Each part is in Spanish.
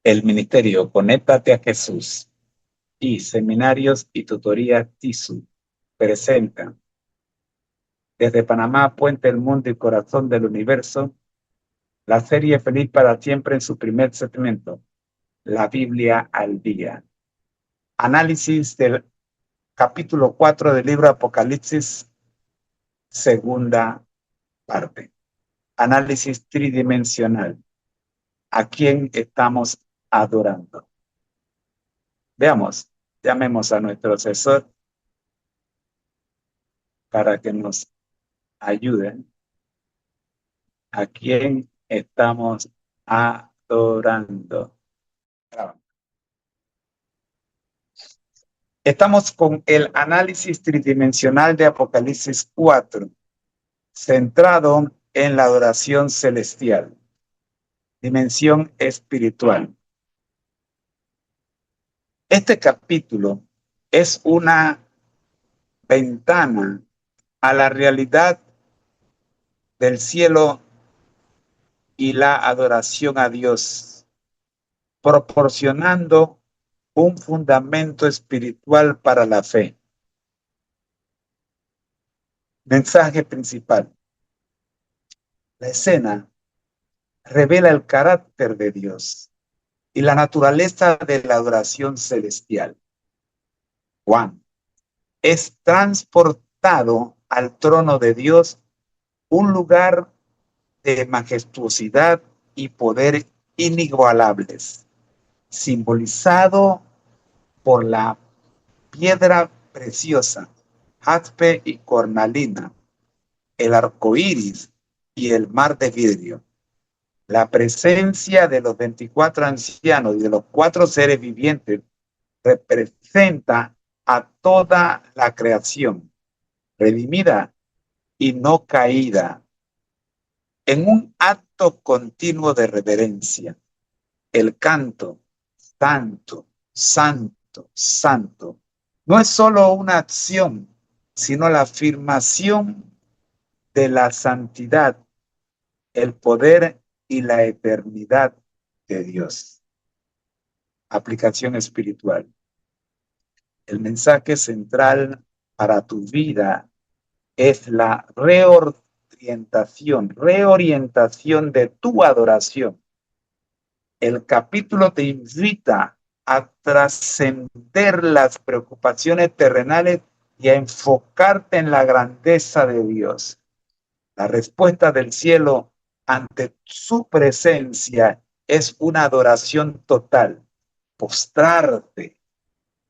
El ministerio Conéctate a Jesús y Seminarios y Tutoría TISU presentan desde Panamá, Puente del Mundo y Corazón del Universo, la serie Feliz para Siempre en su primer segmento, la Biblia al Día. Análisis del capítulo 4 del libro Apocalipsis, segunda parte. Análisis tridimensional. ¿A quién estamos adorando? Veamos, llamemos a nuestro asesor para que nos ayuden. ¿A quién estamos adorando? Estamos con el análisis tridimensional de Apocalipsis 4, centrado en la adoración celestial, dimensión espiritual. Este capítulo es una ventana a la realidad del cielo y la adoración a Dios, proporcionando un fundamento espiritual para la fe. Mensaje principal. La escena revela el carácter de Dios y la naturaleza de la adoración celestial. Juan es transportado al trono de Dios, un lugar de majestuosidad y poder inigualables, simbolizado por la piedra preciosa, jaspe y cornalina, el arco iris y el mar de vidrio. La presencia de los 24 ancianos y de los 4 seres vivientes representa a toda la creación, redimida y no caída, en un acto continuo de reverencia. El canto, santo, santo, santo, no es solo una acción, sino la afirmación de la santidad, el poder y la eternidad de Dios. Aplicación espiritual. El mensaje central para tu vida es la reorientación de tu adoración. El capítulo te invita a trascender las preocupaciones terrenales y a enfocarte en la grandeza de Dios. La respuesta del cielo ante su presencia es una adoración total. Postrarte,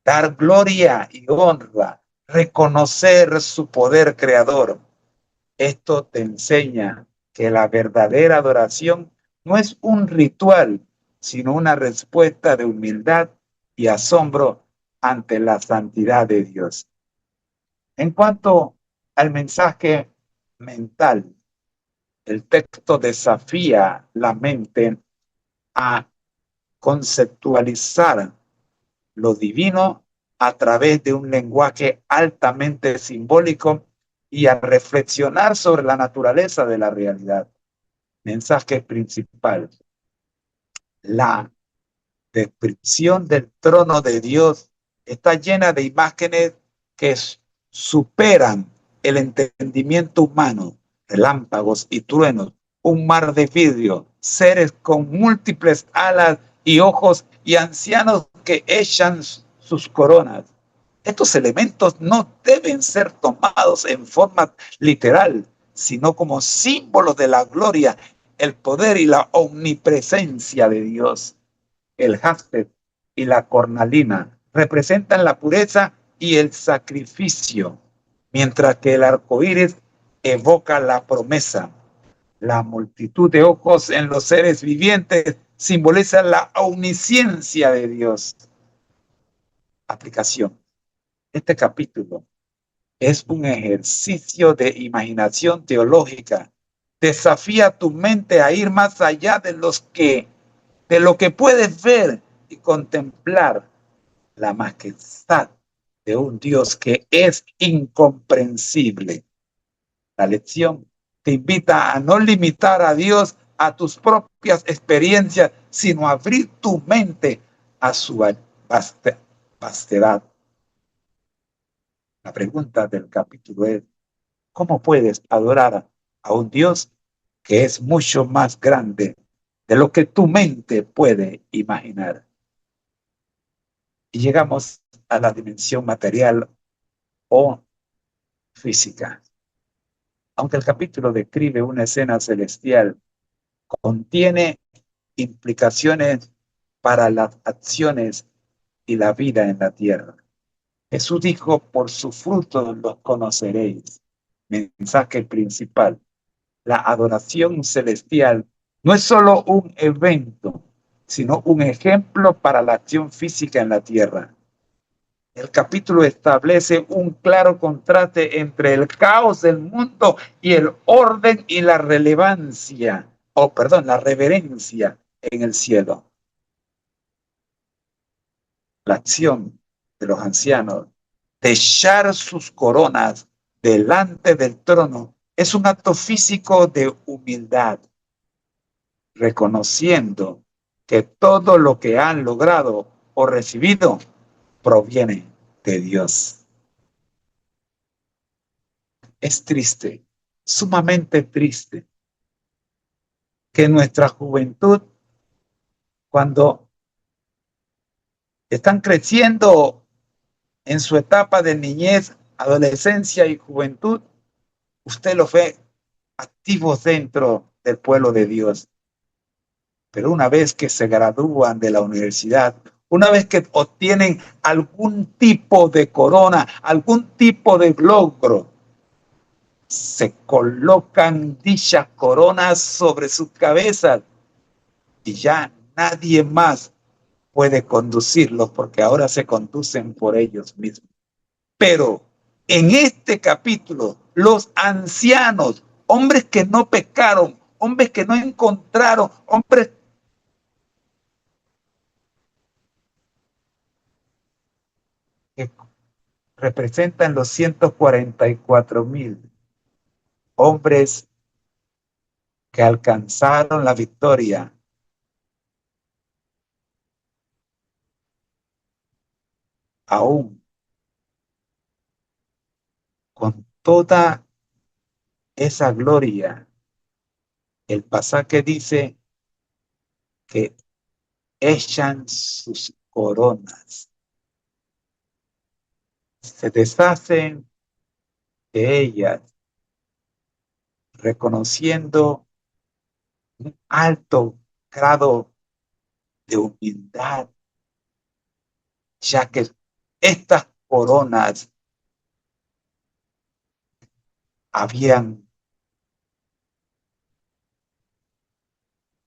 dar gloria y honra, reconocer su poder creador. Esto te enseña que la verdadera adoración no es un ritual, sino una respuesta de humildad y asombro ante la santidad de Dios. En cuanto al mensaje mental, el texto desafía la mente a conceptualizar lo divino a través de un lenguaje altamente simbólico y a reflexionar sobre la naturaleza de la realidad. Mensaje principal. La descripción del trono de Dios está llena de imágenes que superan el entendimiento humano, relámpagos y truenos, un mar de vidrio, seres con múltiples alas y ojos y ancianos que echan sus coronas. Estos elementos no deben ser tomados en forma literal, sino como símbolos de la gloria, el poder y la omnipresencia de Dios. El jaspe y la cornalina representan la pureza y el sacrificio, mientras que el arco iris evoca la promesa. La multitud de ojos en los seres vivientes simboliza la omnisciencia de Dios. Aplicación. Este capítulo es un ejercicio de imaginación teológica. Desafía tu mente a ir más allá de lo que puedes ver y contemplar la majestad de un Dios que es incomprensible. La lección te invita a no limitar a Dios a tus propias experiencias, sino abrir tu mente a su vastedad. La pregunta del capítulo es, ¿cómo puedes adorar a un Dios que es mucho más grande de lo que tu mente puede imaginar? Y llegamos a la dimensión material o física. Aunque el capítulo describe una escena celestial, contiene implicaciones para las acciones y la vida en la tierra. Jesús dijo, por su fruto los conoceréis. Mensaje principal. La adoración celestial no es solo un evento, sino un ejemplo para la acción física en la tierra. El capítulo establece un claro contraste entre el caos del mundo y el orden y la relevancia, la reverencia en el cielo. La acción de los ancianos de echar sus coronas delante del trono es un acto físico de humildad, reconociendo que todo lo que han logrado o recibido proviene de Dios. Es triste, sumamente triste, que nuestra juventud, cuando están creciendo en su etapa de niñez, adolescencia y juventud, usted los ve activos dentro del pueblo de Dios. Pero una vez que se gradúan de la universidad, una vez que obtienen algún tipo de corona, algún tipo de logro, se colocan dichas coronas sobre sus cabezas y ya nadie más puede conducirlos porque ahora se conducen por ellos mismos. Pero en este capítulo, los ancianos, hombres que no pecaron, hombres que no encontraron, hombres que representan los 144,000 hombres que alcanzaron la victoria, aún con toda esa gloria. El pasaje dice que echan sus coronas, se deshacen de ellas, reconociendo un alto grado de humildad, ya que estas coronas habían,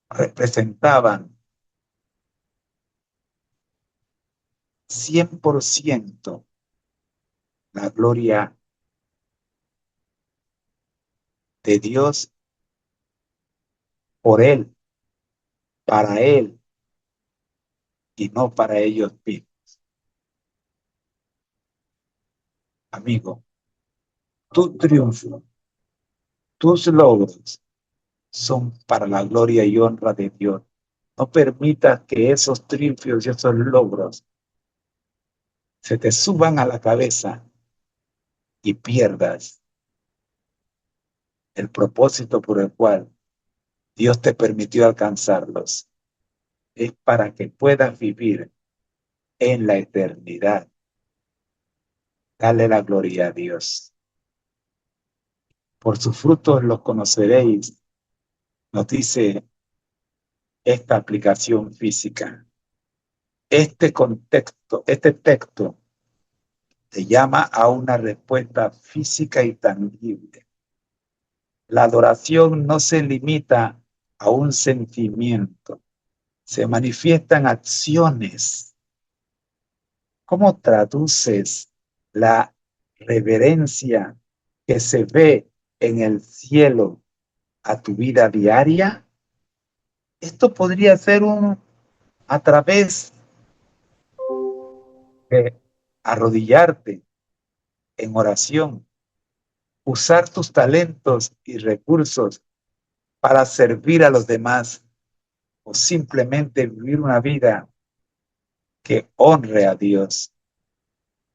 representaban 100% la gloria de Dios por Él, para Él y no para ellos mismos. Amigo, tu triunfo, tus logros son para la gloria y honra de Dios. No permitas que esos triunfos y esos logros se te suban a la cabeza y pierdas el propósito por el cual Dios te permitió alcanzarlos. Es para que puedas vivir en la eternidad. Dale la gloria a Dios. Por sus frutos los conoceréis, nos dice esta aplicación física. Este contexto, este texto te llama a una respuesta física y tangible. La adoración no se limita a un sentimiento, se manifiestan acciones. ¿Cómo traduces la reverencia que se ve en el cielo a tu vida diaria? Esto podría ser a través de arrodillarte en oración, usar tus talentos y recursos para servir a los demás o simplemente vivir una vida que honre a Dios.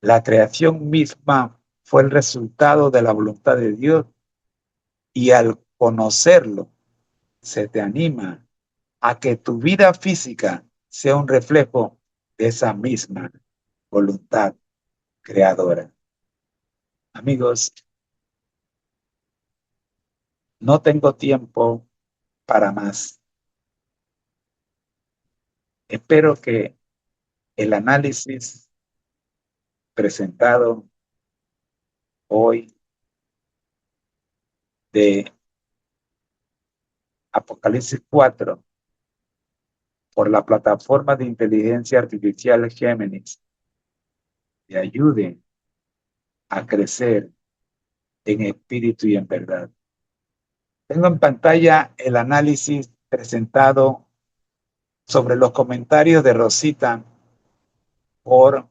La creación misma fue el resultado de la voluntad de Dios y al conocerlo se te anima a que tu vida física sea un reflejo de esa misma voluntad creadora. Amigos, no tengo tiempo para más. Espero que el análisis presentado hoy de Apocalipsis 4 por la plataforma de inteligencia artificial Géminis te ayude a crecer en espíritu y en verdad. Tengo en pantalla el análisis presentado sobre los comentarios de Rosita por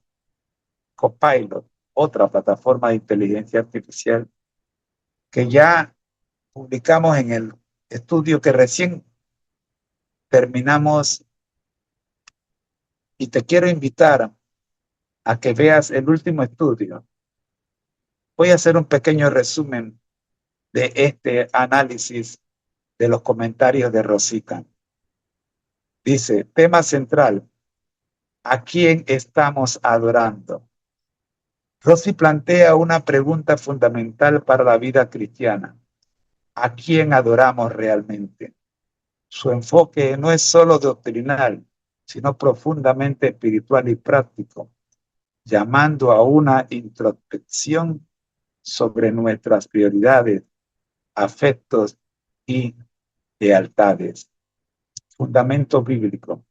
Copilot, otra plataforma de inteligencia artificial que ya publicamos en el estudio que recién terminamos, y te quiero invitar a que veas el último estudio. Voy a hacer un pequeño resumen de este análisis de los comentarios de Rosita. Dice, tema central, ¿a quién estamos adorando? Rosy plantea una pregunta fundamental para la vida cristiana. ¿A quién adoramos realmente? Su enfoque no es solo doctrinal, sino profundamente espiritual y práctico, llamando a una introspección sobre nuestras prioridades, afectos y lealtades. Fundamento bíblico.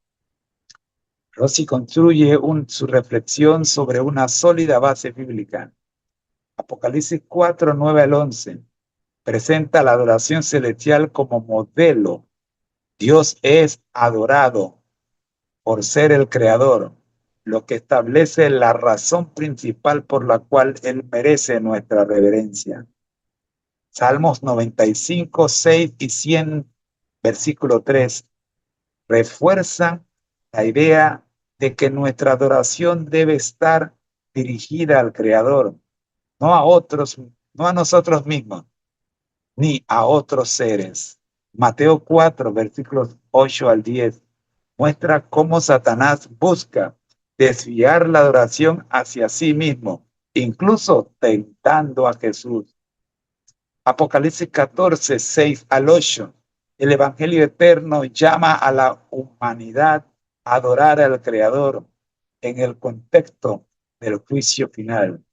Rossi construye su reflexión sobre una sólida base bíblica. Apocalipsis 4, 9 al 11 presenta la adoración celestial como modelo. Dios es adorado por ser el creador, lo que establece la razón principal por la cual Él merece nuestra reverencia. Salmos 95, 6 y 100, versículo 3, refuerza la idea de que nuestra adoración debe estar dirigida al Creador, no a otros, no a nosotros mismos, ni a otros seres. Mateo 4, versículos 8 al 10, muestra cómo Satanás busca desviar la adoración hacia sí mismo, incluso tentando a Jesús. Apocalipsis 14, 6 al 8. El Evangelio eterno llama a la humanidad a adorar al Creador en el contexto del juicio final.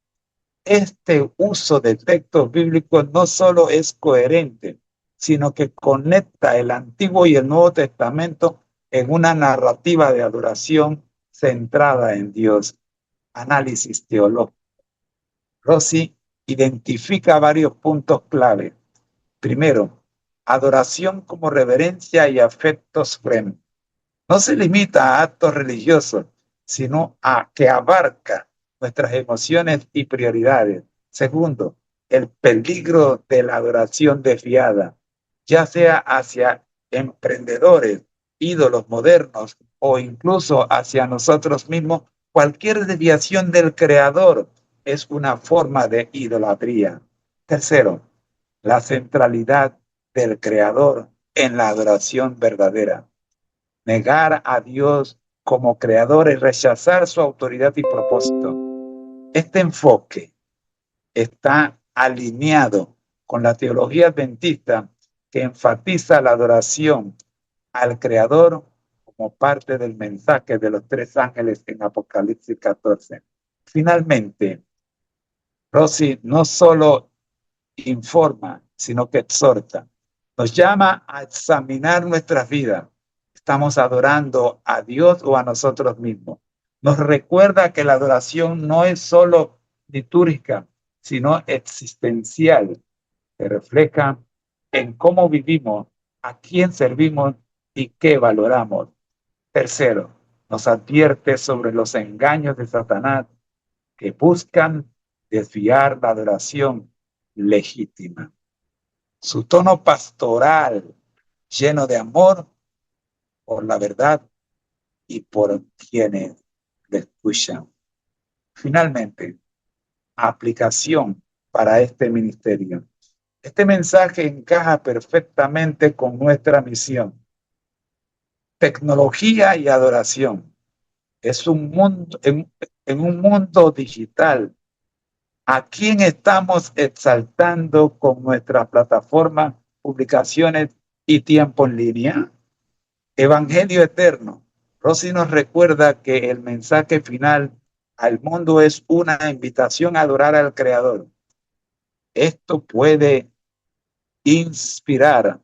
Este uso de textos bíblicos no solo es coherente, sino que conecta el Antiguo y el Nuevo Testamento en una narrativa de adoración centrada en Dios. Análisis teológico. Rossi identifica varios puntos clave. Primero, adoración como reverencia y afecto supremo. No se limita a actos religiosos, sino a que abarca nuestras emociones y prioridades. Segundo, el peligro de la adoración desviada, ya sea hacia emprendedores, ídolos modernos o incluso hacia nosotros mismos. Cualquier desviación del creador es una forma de idolatría. Tercero, la centralidad del creador en la adoración verdadera. Negar a Dios como creador y rechazar su autoridad y propósito. Este enfoque está alineado con la teología adventista que enfatiza la adoración al creador como parte del mensaje de los tres ángeles en Apocalipsis 14. Finalmente, Rossi no solo informa, sino que exhorta. Nos llama a examinar nuestras vidas. ¿Estamos adorando a Dios o a nosotros mismos? Nos recuerda que la adoración no es solo litúrgica, sino existencial, que refleja en cómo vivimos, a quién servimos y qué valoramos. Tercero, nos advierte sobre los engaños de Satanás que buscan desviar la adoración legítima. Su tono pastoral lleno de amor por la verdad y por quienes le escuchan. Finalmente, aplicación para este ministerio. Este mensaje encaja perfectamente con nuestra misión. Tecnología y adoración. Es un mundo, en un mundo digital. ¿A quién estamos exaltando con nuestras plataformas, publicaciones y tiempo en línea? Evangelio eterno. Rosy nos recuerda que el mensaje final al mundo es una invitación a adorar al Creador. Esto puede inspirar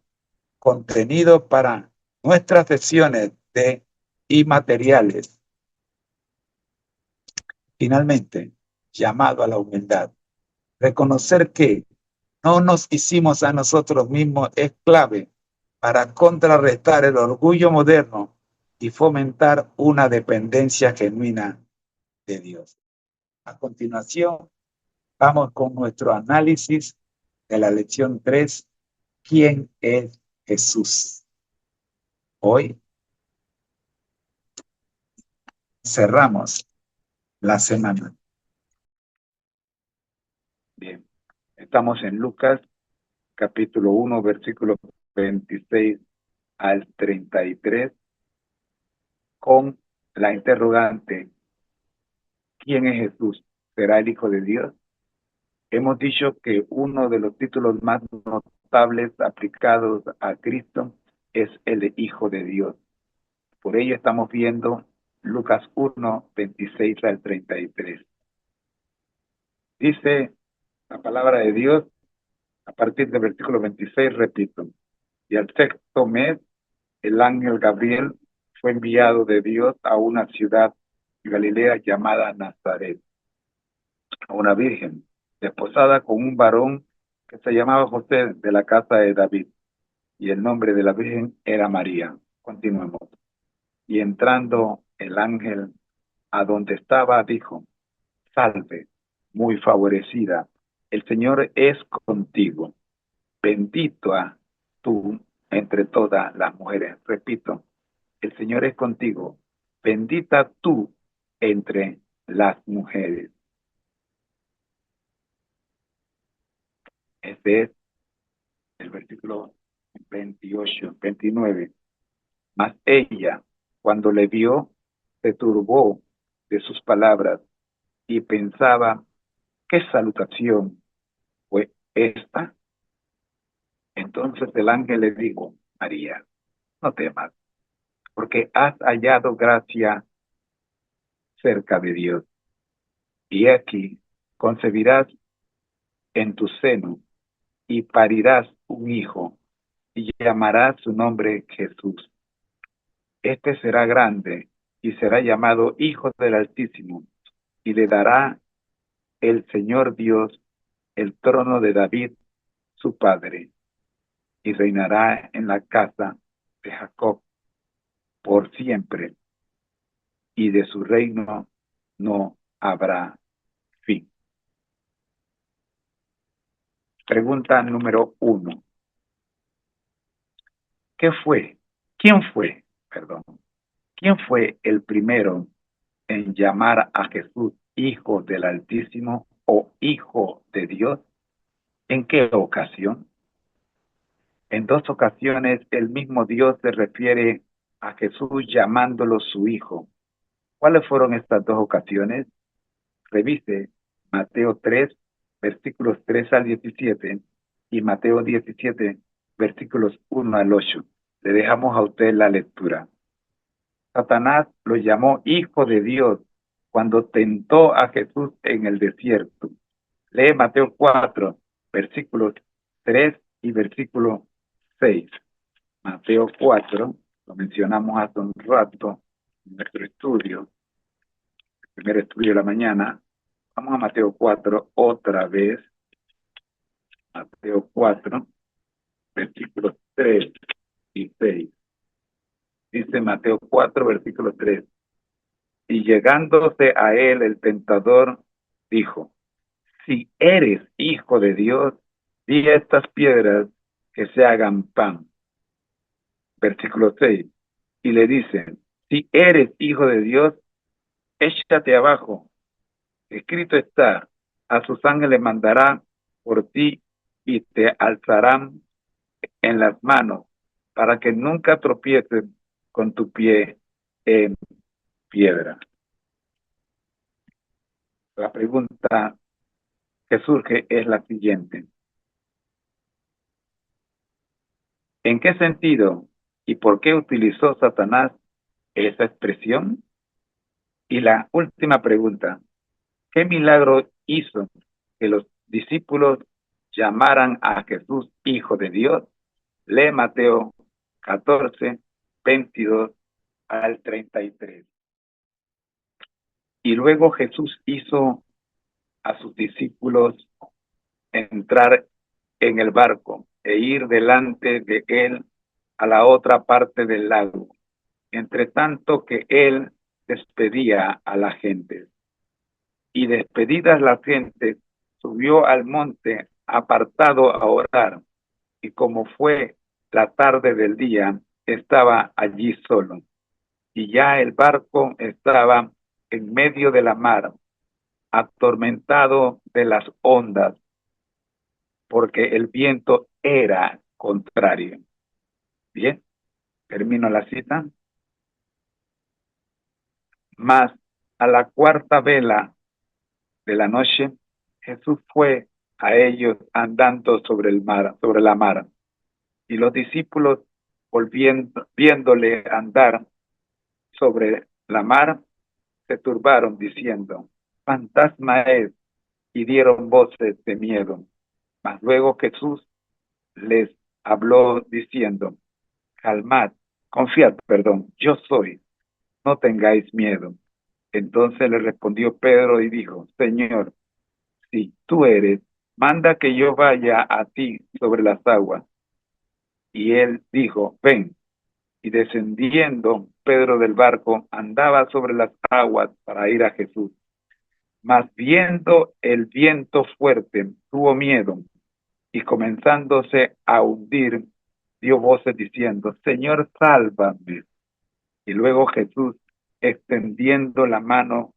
contenido para nuestras sesiones de inmateriales. Finalmente, llamado a la humildad. Reconocer que no nos hicimos a nosotros mismos es clave para contrarrestar el orgullo moderno y fomentar una dependencia genuina de Dios. A continuación, vamos con nuestro análisis de la lección 3. ¿Quién es Jesús? Hoy cerramos la semana. Bien, estamos en Lucas capítulo 1, versículos 26 al 33, con la interrogante: ¿quién es Jesús? ¿Será el Hijo de Dios? Hemos dicho que uno de los títulos más notables aplicados a Cristo es el de Hijo de Dios. Por ello estamos viendo Lucas 1, 26 al 33. Dice la palabra de Dios a partir del versículo 26, repito: y al sexto mes, el ángel Gabriel fue enviado de Dios a una ciudad de Galilea llamada Nazaret, a una virgen desposada con un varón que se llamaba José, de la casa de David, y el nombre de la virgen era María. Continuemos. Y entrando el ángel a donde estaba, dijo: salve, muy favorecida, el Señor es contigo, bendita tú entre todas las mujeres. Repito, el Señor es contigo, bendita tú entre las mujeres. Este es el versículo 28, 29. Mas ella, cuando le vio, se turbó de sus palabras y pensaba: ¿qué salutación fue esta? Entonces el ángel le dijo: María, no temas, porque has hallado gracia cerca de Dios. Y aquí concebirás en tu seno y parirás un hijo, y llamarás su nombre Jesús. Este será grande y será llamado Hijo del Altísimo, y le dará el Señor Dios el trono de David, su padre, y reinará en la casa de Jacob por siempre, y de su reino no habrá fin. Pregunta número 1. ¿Qué fue? ¿Quién fue? Perdón. ¿Quién fue el primero en llamar a Jesús Hijo del Altísimo o Hijo de Dios? ¿En qué ocasión? En dos ocasiones el mismo Dios se refiere a Jesús llamándolo su Hijo. ¿Cuáles fueron estas dos ocasiones? Revise Mateo 3, versículos 3 al 17 y Mateo 17, versículos 1 al 8. Le dejamos a usted la lectura. Satanás lo llamó Hijo de Dios cuando tentó a Jesús en el desierto. Lee Mateo 4, versículos 3 y versículo 6. Mateo 4, lo mencionamos hace un rato en nuestro estudio, el primer estudio de la mañana. Vamos a Mateo 4 otra vez. Mateo 4, versículos 3 y 6. Dice Mateo 4, versículo 3. Y llegándose a él el tentador, dijo: si eres hijo de Dios, di a estas piedras que se hagan pan. versículo 6, y le dicen, si eres hijo de Dios, échate abajo. Escrito está, a sus ángeles mandará por ti y te alzarán en las manos para que nunca tropieces con tu pie en piedra. La pregunta que surge es la siguiente. ¿En qué sentido y por qué utilizó Satanás esa expresión? Y la última pregunta, ¿qué milagro hizo que los discípulos llamaran a Jesús Hijo de Dios? Lee Mateo 14, 22 al 33. Y luego Jesús hizo a sus discípulos entrar en el barco e ir delante de él a la otra parte del lago, entre tanto que él despedía a la gente. Y despedidas las gentes, subió al monte apartado a orar, y como fue la tarde del día, estaba allí solo. Y ya el barco estaba en medio de la mar, atormentado de las ondas, porque el viento era contrario. Bien, termino la cita. Mas a la cuarta vela de la noche, Jesús fue a ellos andando sobre el mar, sobre la mar, y los discípulos viéndole andar sobre la mar, se turbaron diciendo, fantasma es, y dieron voces de miedo. Mas luego Jesús les habló diciendo, calmad, confiad, perdón, yo soy, no tengáis miedo. Entonces le respondió Pedro y dijo, Señor, si tú eres, manda que yo vaya a ti sobre las aguas. Y él dijo, ven. Y descendiendo Pedro del barco, andaba sobre las aguas para ir a Jesús. Mas viendo el viento fuerte, tuvo miedo y comenzándose a hundir, dio voces diciendo, Señor, sálvame. Y luego Jesús, extendiendo la mano,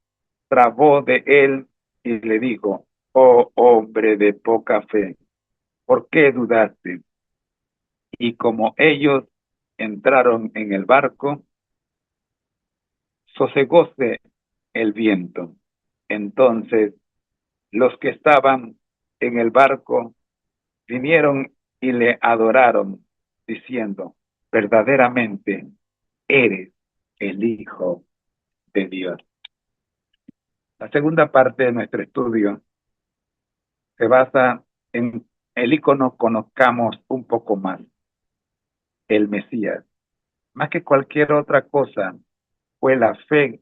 trabó de él y le dijo, oh hombre de poca fe, ¿por qué dudaste? Y como ellos entraron en el barco, sosegóse el viento. Entonces los que estaban en el barco vinieron y le adoraron, diciendo, verdaderamente eres el Hijo de Dios. La segunda parte de nuestro estudio se basa en el icono conozcamos un poco más, el Mesías. Más que cualquier otra cosa, fue la fe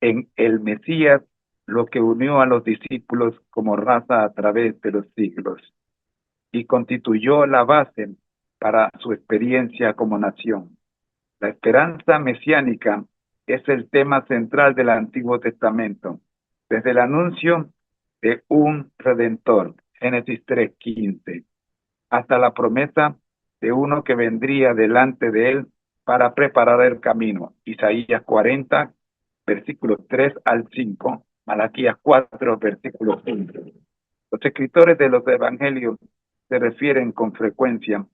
en el Mesías lo que unió a los discípulos como raza a través de los siglos y constituyó la base para su experiencia como nación. La esperanza mesiánica es el tema central del Antiguo Testamento, desde el anuncio de un redentor, Génesis 3:15, hasta la promesa de uno que vendría delante de él para preparar el camino, Isaías 40, versículos 3 al 5, Malaquías 4, versículo 5. Los escritores de los evangelios se refieren con frecuencia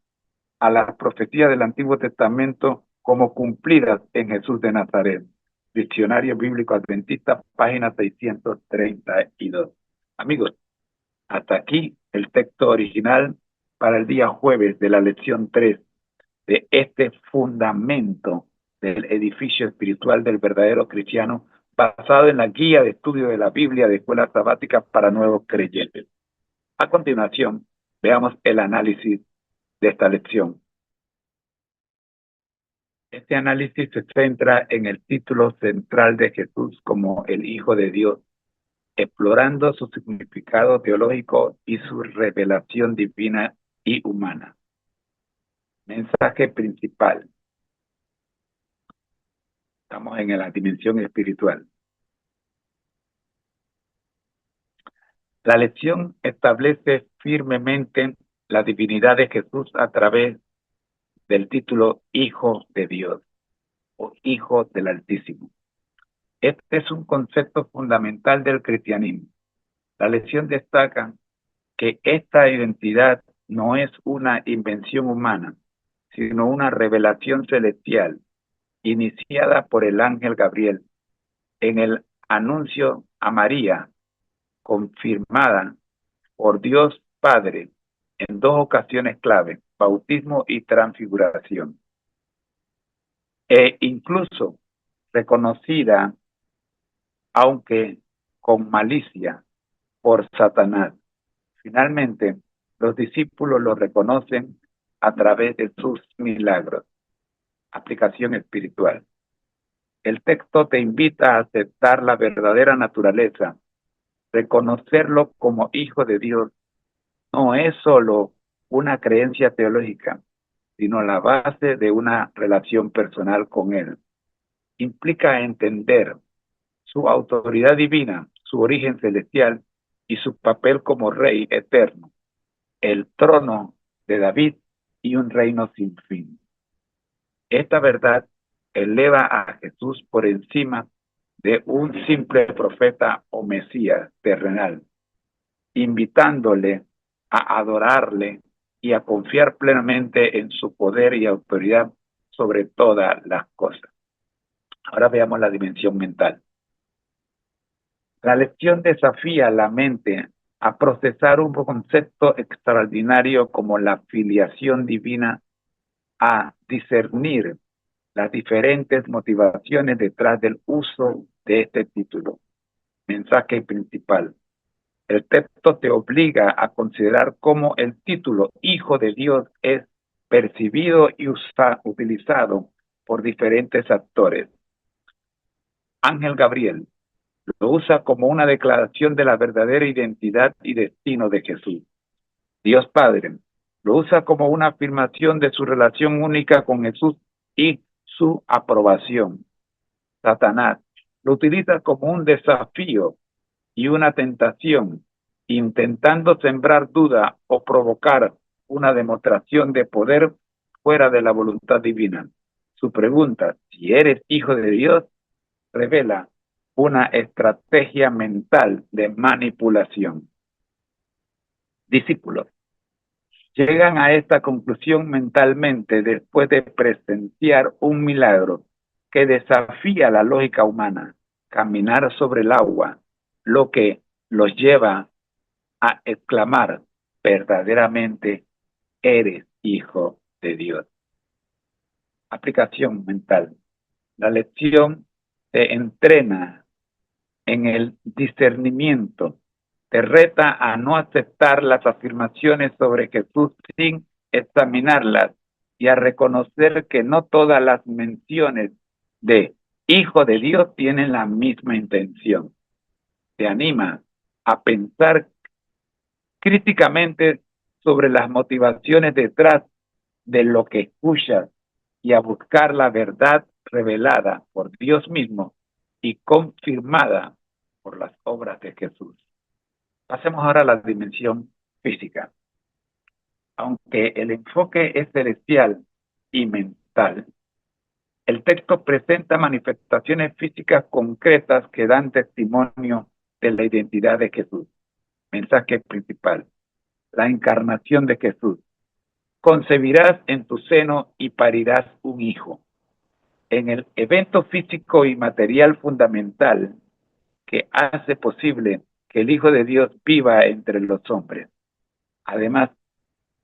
a las profecías del Antiguo Testamento como cumplidas en Jesús de Nazaret. Diccionario Bíblico Adventista, página 632. Amigos, hasta aquí el texto original para el día jueves de la lección 3 de este fundamento del edificio espiritual del verdadero cristiano, basado en la guía de estudio de la Biblia de escuela sabática para nuevos creyentes. A continuación, veamos el análisis de esta lección. Este análisis se centra en el título central de Jesús como el Hijo de Dios, explorando su significado teológico y su revelación divina y humana. Mensaje principal. Estamos en la dimensión espiritual. La lección establece firmemente la divinidad de Jesús a través del título Hijo de Dios o Hijo del Altísimo. Este es un concepto fundamental del cristianismo. La lección destaca que esta identidad no es una invención humana, sino una revelación celestial iniciada por el ángel Gabriel en el anuncio a María, confirmada por Dios Padre en dos ocasiones clave, bautismo y transfiguración, e incluso reconocida, aunque con malicia, por Satanás. Finalmente, los discípulos lo reconocen a través de sus milagros. Aplicación espiritual. El texto te invita a aceptar la verdadera naturaleza. Reconocerlo como hijo de Dios no es solo una creencia teológica, sino la base de una relación personal con Él. Implica entender su autoridad divina, su origen celestial y su papel como Rey eterno, el trono de David y un reino sin fin. Esta verdad eleva a Jesús por encima de un simple profeta o mesías terrenal, invitándole a adorarle y a confiar plenamente en su poder y autoridad sobre todas las cosas. Ahora veamos la dimensión mental. La lección desafía la mente a procesar un concepto extraordinario como la filiación divina, a discernir las diferentes motivaciones detrás del uso de este título. Mensaje principal. El texto te obliga a considerar cómo el título Hijo de Dios es percibido y utilizado por diferentes actores. Ángel Gabriel lo usa como una declaración de la verdadera identidad y destino de Jesús. Dios Padre lo usa como una afirmación de su relación única con Jesús y su aprobación. Satanás lo utiliza como un desafío y una tentación, intentando sembrar duda o provocar una demostración de poder fuera de la voluntad divina. Su pregunta, si eres hijo de Dios, revela una estrategia mental de manipulación. Discípulos llegan a esta conclusión mentalmente después de presenciar un milagro que desafía la lógica humana, caminar sobre el agua, lo que los lleva a exclamar, verdaderamente eres hijo de Dios. Aplicación mental. La lección te entrena en el discernimiento, te reta a no aceptar las afirmaciones sobre Jesús sin examinarlas y a reconocer que no todas las menciones de Hijo de Dios tienen la misma intención. Te anima a pensar críticamente sobre las motivaciones detrás de lo que escuchas y a buscar la verdad revelada por Dios mismo y confirmada por las obras de Jesús. Pasemos ahora a la dimensión física. Aunque el enfoque es celestial y mental, el texto presenta manifestaciones físicas concretas que dan testimonio de la identidad de Jesús. Mensaje principal: la encarnación de Jesús. Concebirás en tu seno y parirás un hijo. En el evento físico y material fundamental que hace posible que el Hijo de Dios viva entre los hombres. Además,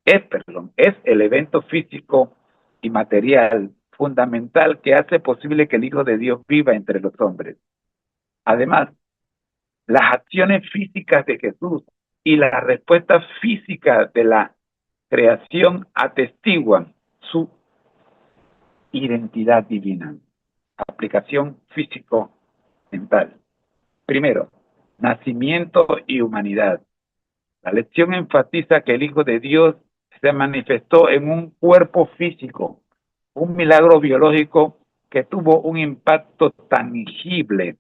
es el evento físico y material fundamental que hace posible que el Hijo de Dios viva entre los hombres. Además, las acciones físicas de Jesús y la respuesta física de la creación atestiguan su identidad divina. Aplicación físico-mental. Primero, nacimiento y humanidad. La lección enfatiza que el Hijo de Dios se manifestó en un cuerpo físico, un milagro biológico que tuvo un impacto tangible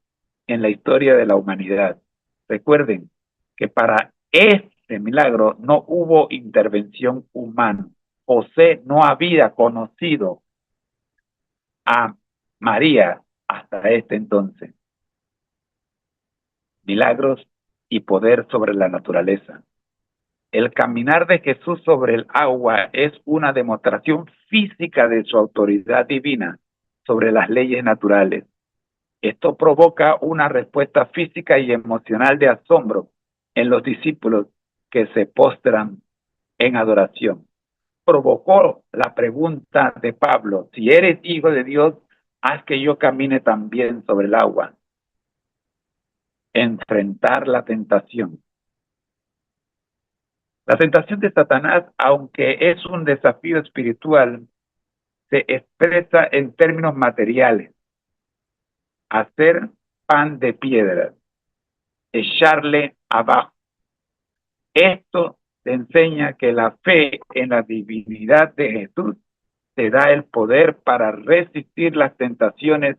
en la historia de la humanidad. Recuerden que para este milagro no hubo intervención humana, José no había conocido a María hasta este entonces. Milagros y poder sobre la naturaleza. El caminar de Jesús sobre el agua es una demostración física de su autoridad divina sobre las leyes naturales. Esto provoca una respuesta física y emocional de asombro en los discípulos que se postran en adoración. Provocó la pregunta de Pablo: si eres hijo de Dios, haz que yo camine también sobre el agua. Enfrentar la tentación. La tentación de Satanás, aunque es un desafío espiritual, se expresa en términos materiales: hacer pan de piedra, echarle abajo. Esto te enseña que la fe en la divinidad de Jesús te da el poder para resistir las tentaciones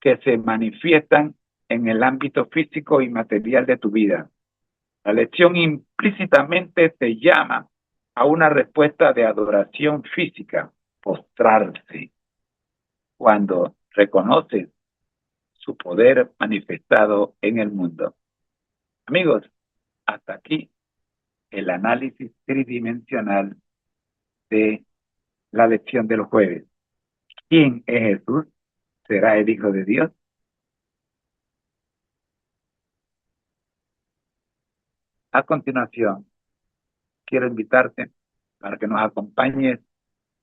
que se manifiestan en el ámbito físico y material de tu vida. La lección implícitamente te llama a una respuesta de adoración física: postrarse, cuando reconoces su poder manifestado en el mundo. Amigos, hasta aquí el análisis tridimensional de la lección del jueves. ¿Quién es Jesús? ¿Será el Hijo de Dios? A continuación, quiero invitarte para que nos acompañes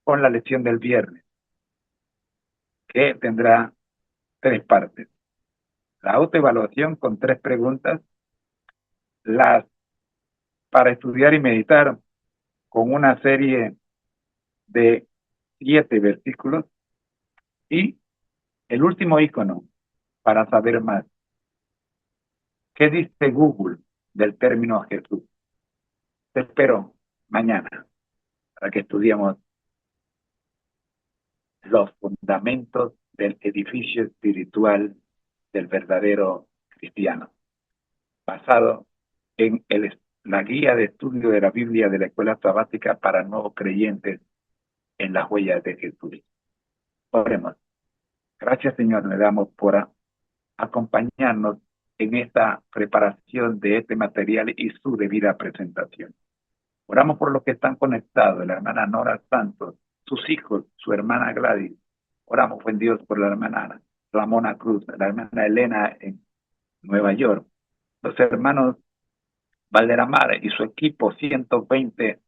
con la lección del viernes, que tendrá 3 partes. La autoevaluación con 3 preguntas, las para estudiar y meditar con una serie de 7 versículos, y el último icono para saber más. ¿Qué dice Google del término Jesús? Te espero mañana para que estudiemos los fundamentos del edificio espiritual del verdadero cristiano, basado en la guía de estudio de la Biblia de la Escuela Sabática para nuevos creyentes en las huellas de Jesús. Oremos. Gracias, Señor, le damos por acompañarnos en esta preparación de este material y su debida presentación. Oramos por los que están conectados: la hermana Nora Santos, sus hijos, su hermana Gladys. Oramos, buen Dios, por la hermana Ramona Cruz, la hermana Elena en Nueva York, los hermanos Valderamar y su equipo, 120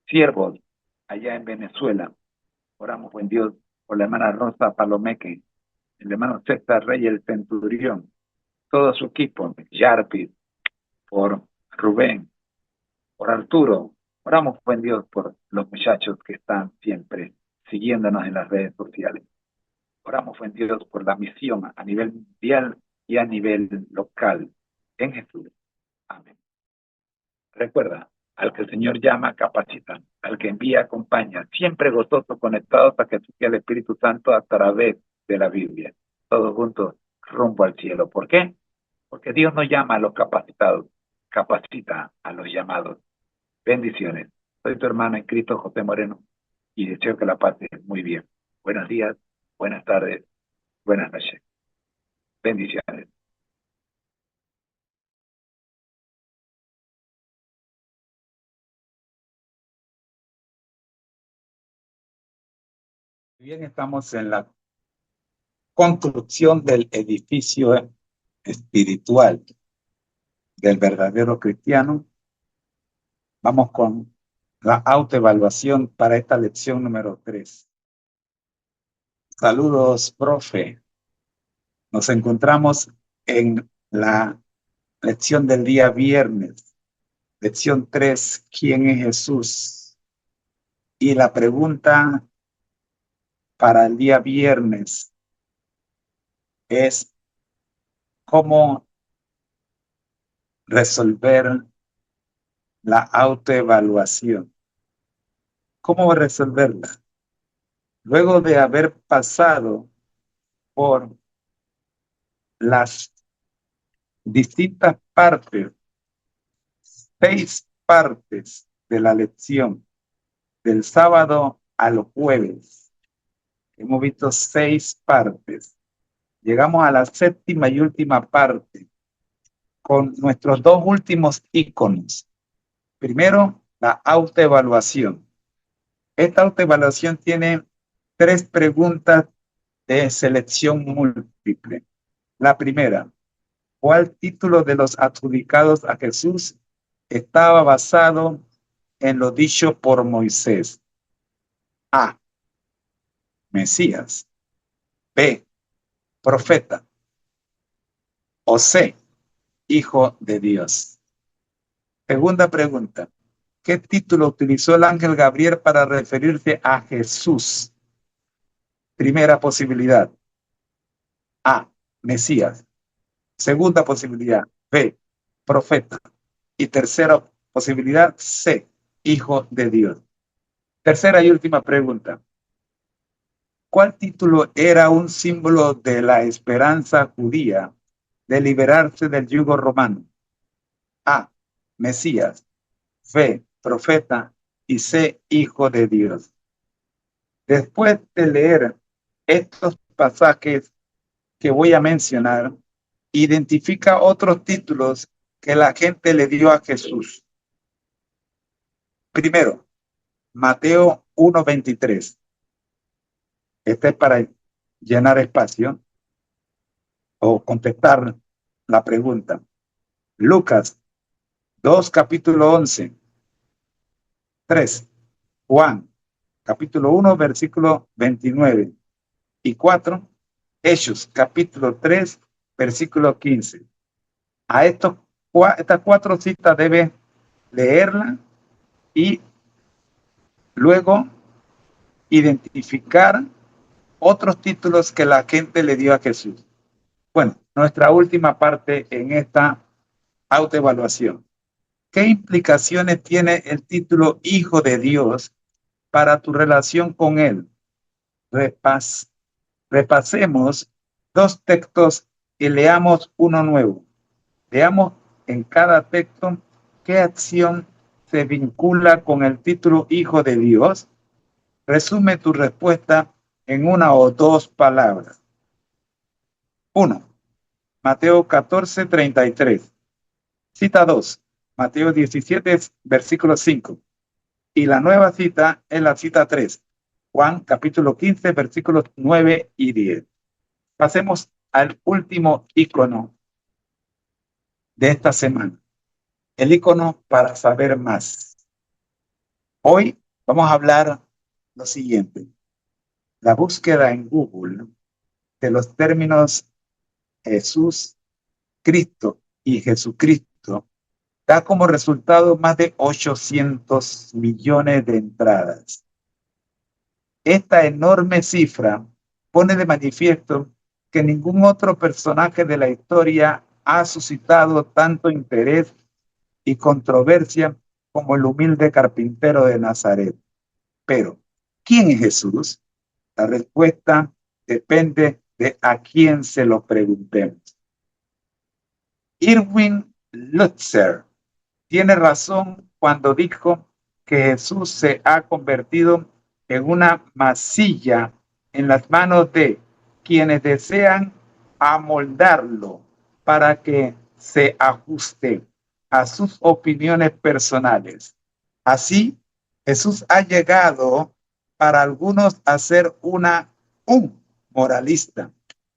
siervos allá en Venezuela. Oramos, buen Dios, por la hermana Rosa Palomeque, el hermano César Rey, el centurión, todo su equipo, Yarpis, por Rubén, por Arturo. Oramos, buen Dios, por los muchachos que están siempre siguiéndonos en las redes sociales. Oramos, buen Dios, por la misión a nivel mundial y a nivel local en Jesús. Amén. Recuerda, al que el Señor llama, capacita; al que envía, acompaña. Siempre gozoso, conectados a Jesús y al Espíritu Santo a través de la Biblia. Todos juntos, rumbo al cielo. ¿Por qué? Porque Dios no llama a los capacitados, capacita a los llamados. Bendiciones. Soy tu hermano en Cristo, José Moreno, y deseo que la pases muy bien. Buenos días, buenas tardes, buenas noches. Bendiciones. Bien, estamos en la construcción del edificio espiritual del verdadero cristiano. Vamos con la autoevaluación para esta lección número 3. Saludos, profe. Nos encontramos en la lección del día viernes, lección 3, ¿quién es Jesús? Y la pregunta para el día viernes es: ¿cómo resolver la autoevaluación? ¿Cómo resolverla? Luego de haber pasado por las distintas partes, 6 partes de la lección del sábado al jueves. Hemos visto 6 partes. Llegamos a la séptima y última parte con nuestros 2 últimos íconos. Primero, la autoevaluación. Esta autoevaluación tiene 3 preguntas de selección múltiple. La primera, ¿cuál título de los adjudicados a Jesús estaba basado en lo dicho por Moisés? A, Mesías. B, profeta. O C, hijo de Dios. Segunda pregunta, ¿qué título utilizó el ángel Gabriel para referirse a Jesús? Primera posibilidad, A, Mesías. Segunda posibilidad, B, profeta. Y tercera posibilidad, C, hijo de Dios. Tercera y última pregunta, ¿cuál título era un símbolo de la esperanza judía de liberarse del yugo romano? A, Mesías. B, profeta. Y C, hijo de Dios. Después de leer estos pasajes que voy a mencionar, identifica otros títulos que la gente le dio a Jesús. Primero, Mateo 1:23. Este es para llenar espacio o contestar la pregunta. Lucas 2, capítulo 11. 3, Juan, capítulo 1, versículo 29. Y 4, Hechos, capítulo 3, versículo 15. Estas 4 citas debe leerla y luego identificar otros títulos que la gente le dio a Jesús. Bueno, nuestra última parte en esta autoevaluación. ¿Qué implicaciones tiene el título Hijo de Dios para tu relación con Él? Repasemos 2 textos y leamos uno nuevo. Veamos en cada texto qué acción se vincula con el título Hijo de Dios. Resume tu respuesta en 1 o 2 palabras. 1. Mateo 14:33. Cita 2. Mateo 17, versículo 5. Y la nueva cita es la cita 3. Juan capítulo 15, versículos 9 y 10. Pasemos al último ícono de esta semana. El ícono para saber más. Hoy vamos a hablar lo siguiente. La búsqueda en Google de los términos Jesús, Cristo y Jesucristo da como resultado más de 800 millones de entradas. Esta enorme cifra pone de manifiesto que ningún otro personaje de la historia ha suscitado tanto interés y controversia como el humilde carpintero de Nazaret. Pero, ¿quién es Jesús? La respuesta depende de a quién se lo preguntemos. Irving Lutzer tiene razón cuando dijo que Jesús se ha convertido en una masilla en las manos de quienes desean amoldarlo para que se ajuste a sus opiniones personales. Así, Jesús ha llegado para algunos a ser un moralista,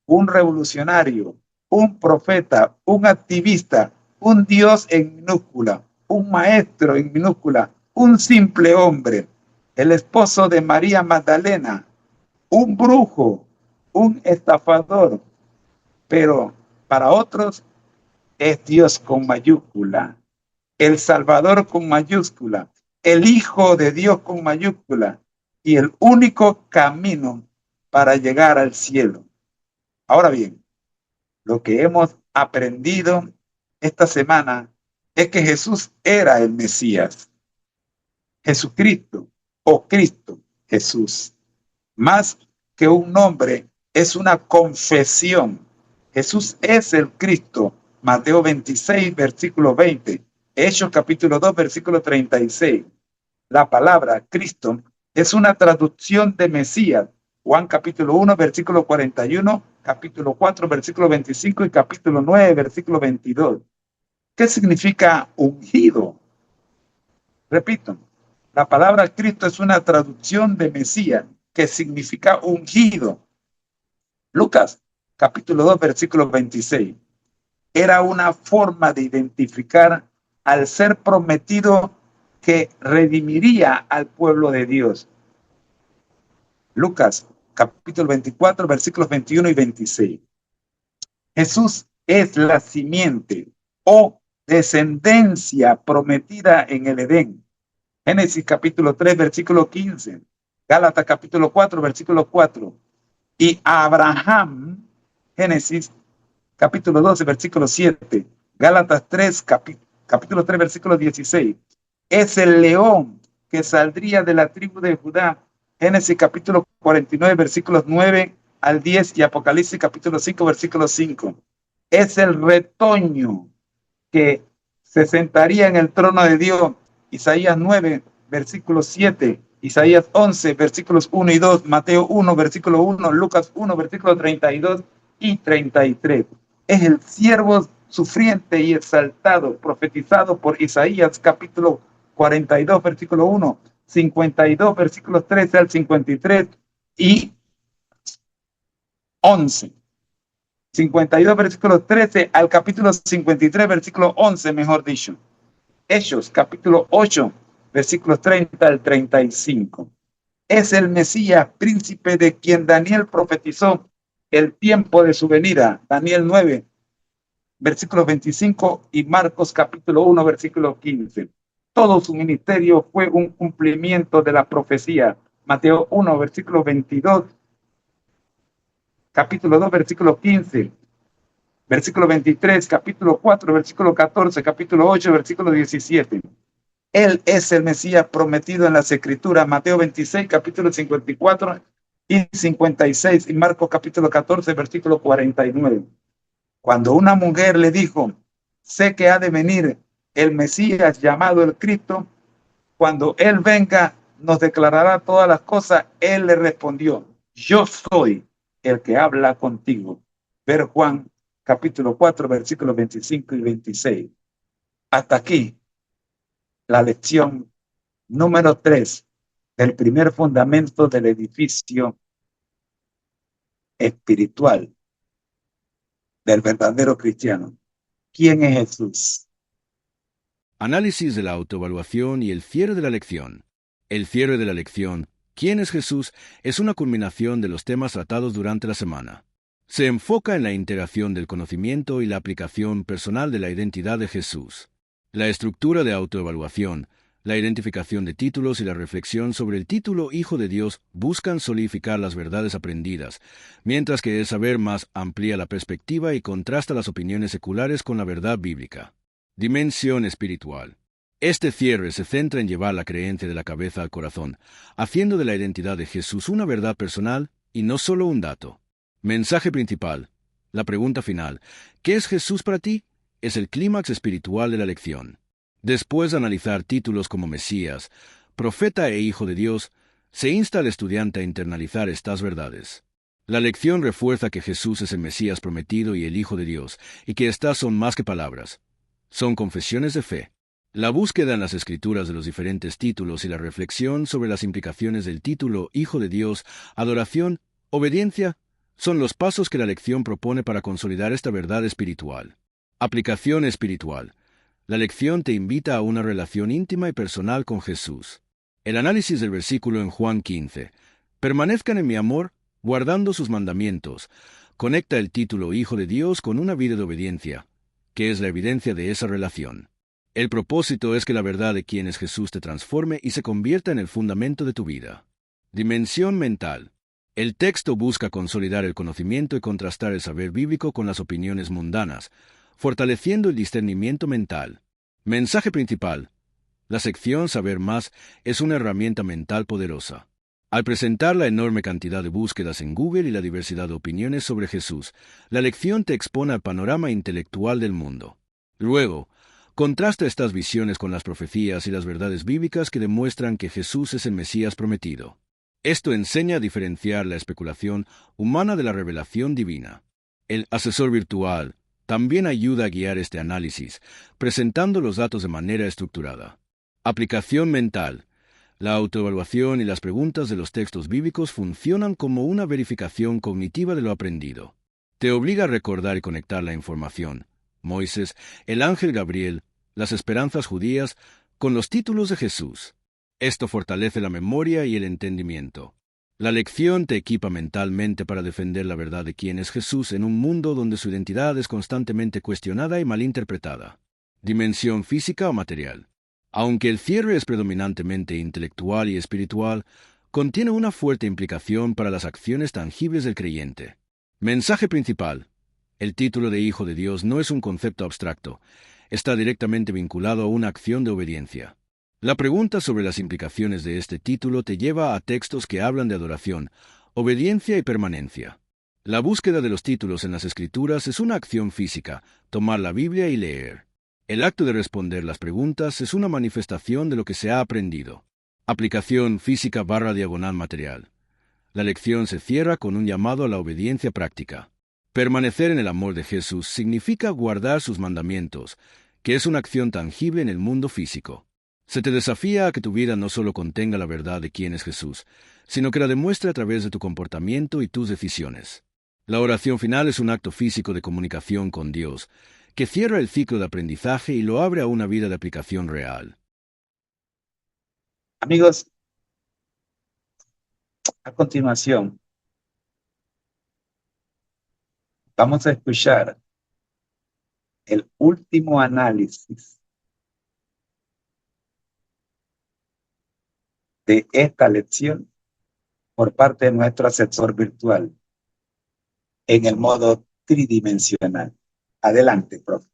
un revolucionario, un profeta, un activista, un Dios en minúscula, un maestro en minúscula, un simple hombre, el esposo de María Magdalena, un brujo, un estafador, pero para otros es Dios con mayúscula, el Salvador con mayúscula, el Hijo de Dios con mayúscula y el único camino para llegar al cielo. Ahora bien, lo que hemos aprendido esta semana es que Jesús era el Mesías. Jesucristo o Cristo, Jesús. Más que un nombre, es una confesión. Jesús es el Cristo. Mateo 26, versículo 20. Hechos capítulo 2, versículo 36. La palabra Cristo es una traducción de Mesías. Juan capítulo 1, versículo 41, capítulo 4, versículo 25 y capítulo 9, versículo 22. ¿Qué significa ungido? Repito, la palabra Cristo es una traducción de Mesías que significa ungido. Lucas capítulo 2, versículo 26. Era una forma de identificar al ser prometido que redimiría al pueblo de Dios. Lucas, capítulo 24, versículos 21 y 26. Jesús es la simiente o descendencia prometida en el Edén. Génesis, capítulo 3, versículo 15. Gálatas, capítulo 4, versículo 4. Y Abraham, Génesis, capítulo 12, versículo 7. Gálatas 3, capítulo 3, versículo 16. Es el león que saldría de la tribu de Judá. Génesis capítulo 49, versículos 9 al 10 y Apocalipsis capítulo 5, versículo 5. Es el retoño que se sentaría en el trono de Dios. Isaías 9, versículo 7. Isaías 11, versículos 1 y 2. Mateo 1, versículo 1. Lucas 1, versículo 32 y 33. Es el siervo sufriente y exaltado, profetizado por Isaías capítulo 42, versículo 1, 52, versículos 13 al 53 y 11. 52, versículo 13 al capítulo 53, versículo 11, mejor dicho. Hechos, capítulo 8, versículos 30 al 35. Es el Mesías, príncipe de quien Daniel profetizó el tiempo de su venida. Daniel 9, versículo 25 y Marcos capítulo 1, versículo 15. Todo su ministerio fue un cumplimiento de la profecía. Mateo 1, versículo 22, capítulo 2, versículo 15, versículo 23, capítulo 4, versículo 14, capítulo 8, versículo 17. Él es el Mesías prometido en las Escrituras. Mateo 26, capítulo 54 y 56 y Marcos capítulo 14, versículo 49. Cuando una mujer le dijo, sé que ha de venir el Mesías llamado el Cristo, cuando Él venga nos declarará todas las cosas, Él le respondió, yo soy el que habla contigo. Ver Juan capítulo 4, versículos 25 y 26. Hasta aquí la lección número 3 del primer fundamento del edificio espiritual del verdadero cristiano. ¿Quién es Jesús? Análisis de la autoevaluación y el cierre de la lección. El cierre de la lección, ¿quién es Jesús?, es una culminación de los temas tratados durante la semana. Se enfoca en la integración del conocimiento y la aplicación personal de la identidad de Jesús. La estructura de autoevaluación, la identificación de títulos y la reflexión sobre el título Hijo de Dios buscan solidificar las verdades aprendidas, mientras que el saber más amplía la perspectiva y contrasta las opiniones seculares con la verdad bíblica. Dimensión espiritual. Este cierre se centra en llevar la creencia de la cabeza al corazón, haciendo de la identidad de Jesús una verdad personal y no solo un dato. Mensaje principal. La pregunta final, ¿qué es Jesús para ti?, es el clímax espiritual de la lección. Después de analizar títulos como Mesías, Profeta e Hijo de Dios, se insta al estudiante a internalizar estas verdades. La lección refuerza que Jesús es el Mesías prometido y el Hijo de Dios, y que estas son más que palabras. Son confesiones de fe. La búsqueda en las Escrituras de los diferentes títulos y la reflexión sobre las implicaciones del título Hijo de Dios, adoración, obediencia, son los pasos que la lección propone para consolidar esta verdad espiritual. Aplicación espiritual. La lección te invita a una relación íntima y personal con Jesús. El análisis del versículo en Juan 15. Permanezcan en mi amor, guardando sus mandamientos. Conecta el título Hijo de Dios con una vida de obediencia, que es la evidencia de esa relación. El propósito es que la verdad de quién es Jesús te transforme y se convierta en el fundamento de tu vida. Dimensión mental. El texto busca consolidar el conocimiento y contrastar el saber bíblico con las opiniones mundanas, fortaleciendo el discernimiento mental. Mensaje principal. La sección Saber Más es una herramienta mental poderosa. Al presentar la enorme cantidad de búsquedas en Google y la diversidad de opiniones sobre Jesús, la lección te expone al panorama intelectual del mundo. Luego, Contrasta estas visiones con las profecías y las verdades bíblicas que demuestran que Jesús es el Mesías prometido. Esto enseña a diferenciar la especulación humana de la revelación divina. El asesor virtual también ayuda a guiar este análisis, presentando los datos de manera estructurada. Aplicación mental. La autoevaluación y las preguntas de los textos bíblicos funcionan como una verificación cognitiva de lo aprendido. Te obliga a recordar y conectar la información. Moisés, el ángel Gabriel, las esperanzas judías, con los títulos de Jesús. Esto fortalece la memoria y el entendimiento. La lección te equipa mentalmente para defender la verdad de quién es Jesús en un mundo donde su identidad es constantemente cuestionada y malinterpretada. Dimensión física o material. Aunque el cierre es predominantemente intelectual y espiritual, contiene una fuerte implicación para las acciones tangibles del creyente. Mensaje principal. El título de Hijo de Dios no es un concepto abstracto, está directamente vinculado a una acción de obediencia. La pregunta sobre las implicaciones de este título te lleva a textos que hablan de adoración, obediencia y permanencia. La búsqueda de los títulos en las Escrituras es una acción física, tomar la Biblia y leer. El acto de responder las preguntas es una manifestación de lo que se ha aprendido. Aplicación física/diagonal material. La lección se cierra con un llamado a la obediencia práctica. Permanecer en el amor de Jesús significa guardar sus mandamientos, que es una acción tangible en el mundo físico. Se te desafía a que tu vida no solo contenga la verdad de quién es Jesús, sino que la demuestre a través de tu comportamiento y tus decisiones. La oración final es un acto físico de comunicación con Dios, que cierra el ciclo de aprendizaje y lo abre a una vida de aplicación real. Amigos, a continuación, vamos a escuchar el último análisis de esta lección por parte de nuestro asesor virtual en el modo tridimensional. Adelante, profe.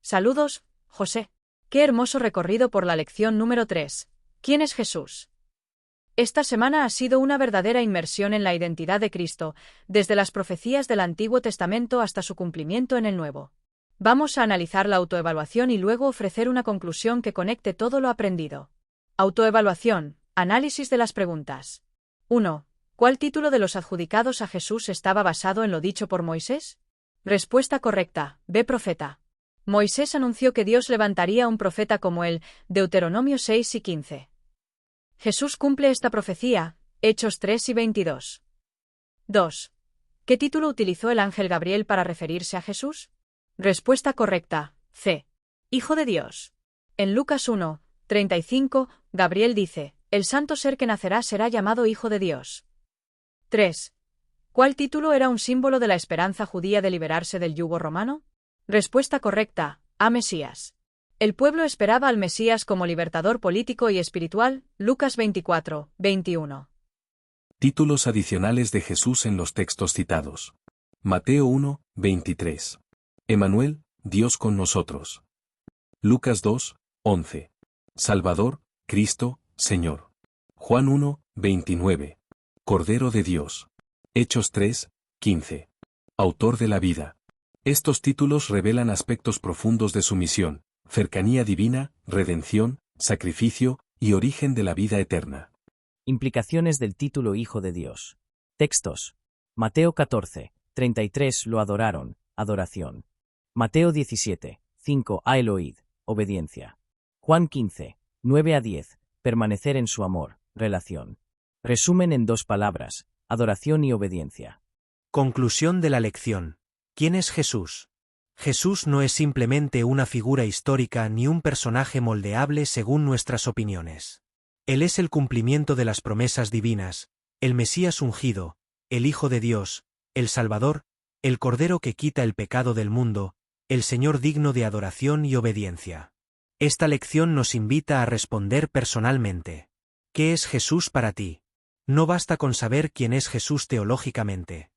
Saludos, José. Qué hermoso recorrido por la lección número 3. ¿Quién es Jesús? Esta semana ha sido una verdadera inmersión en la identidad de Cristo, desde las profecías del Antiguo Testamento hasta su cumplimiento en el Nuevo. Vamos a analizar la autoevaluación y luego ofrecer una conclusión que conecte todo lo aprendido. Autoevaluación. Análisis de las preguntas. 1. ¿Cuál título de los adjudicados a Jesús estaba basado en lo dicho por Moisés? Respuesta correcta. B. Profeta. Moisés anunció que Dios levantaría un profeta como él, Deuteronomio 6 y 15. Jesús cumple esta profecía, Hechos 3 y 22. 2. ¿Qué título utilizó el ángel Gabriel para referirse a Jesús? Respuesta correcta, C. Hijo de Dios. En Lucas 1, 35, Gabriel dice, el santo ser que nacerá será llamado Hijo de Dios. 3. ¿Cuál título era un símbolo de la esperanza judía de liberarse del yugo romano? Respuesta correcta, A. Mesías. El pueblo esperaba al Mesías como libertador político y espiritual, Lucas 24, 21. Títulos adicionales de Jesús en los textos citados. Mateo 1, 23. Emmanuel, Dios con nosotros. Lucas 2, 11. Salvador, Cristo, Señor. Juan 1, 29. Cordero de Dios. Hechos 3, 15. Autor de la vida. Estos títulos revelan aspectos profundos de su misión, cercanía divina, redención, sacrificio y origen de la vida eterna. Implicaciones del título Hijo de Dios. Textos. Mateo 14, 33 lo adoraron, adoración. Mateo 17, 5 a Eloid, obediencia. Juan 15, 9 a 10, permanecer en su amor, relación. Resumen en 2 palabras, adoración y obediencia. Conclusión de la lección. ¿Quién es Jesús? Jesús no es simplemente una figura histórica ni un personaje moldeable según nuestras opiniones. Él es el cumplimiento de las promesas divinas, el Mesías ungido, el Hijo de Dios, el Salvador, el Cordero que quita el pecado del mundo, el Señor digno de adoración y obediencia. Esta lección nos invita a responder personalmente. ¿Qué es Jesús para ti? No basta con saber quién es Jesús teológicamente.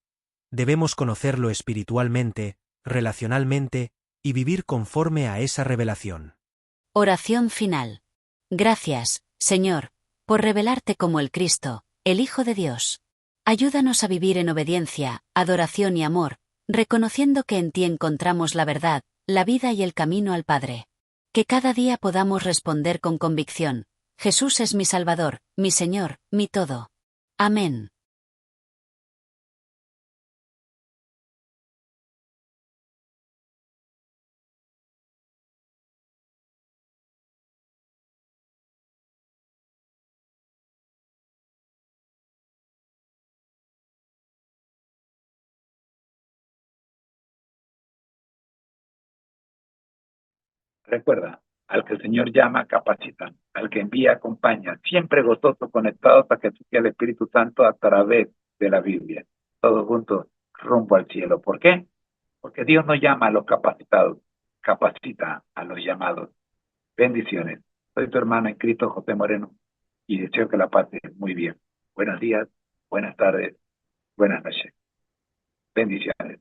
Debemos conocerlo espiritualmente, relacionalmente, y vivir conforme a esa revelación. Oración final. Gracias, Señor, por revelarte como el Cristo, el Hijo de Dios. Ayúdanos a vivir en obediencia, adoración y amor, reconociendo que en ti encontramos la verdad, la vida y el camino al Padre. Que cada día podamos responder con convicción: Jesús es mi Salvador, mi Señor, mi todo. Amén. Recuerda, al que el Señor llama, capacita, al que envía, acompaña, siempre gozosos, conectados a Jesús y al Espíritu Santo a través de la Biblia. Todos juntos, rumbo al cielo. ¿Por qué? Porque Dios no llama a los capacitados, capacita a los llamados. Bendiciones. Soy tu hermano en Cristo, José Moreno, y deseo que la pases muy bien. Buenos días, buenas tardes, buenas noches. Bendiciones.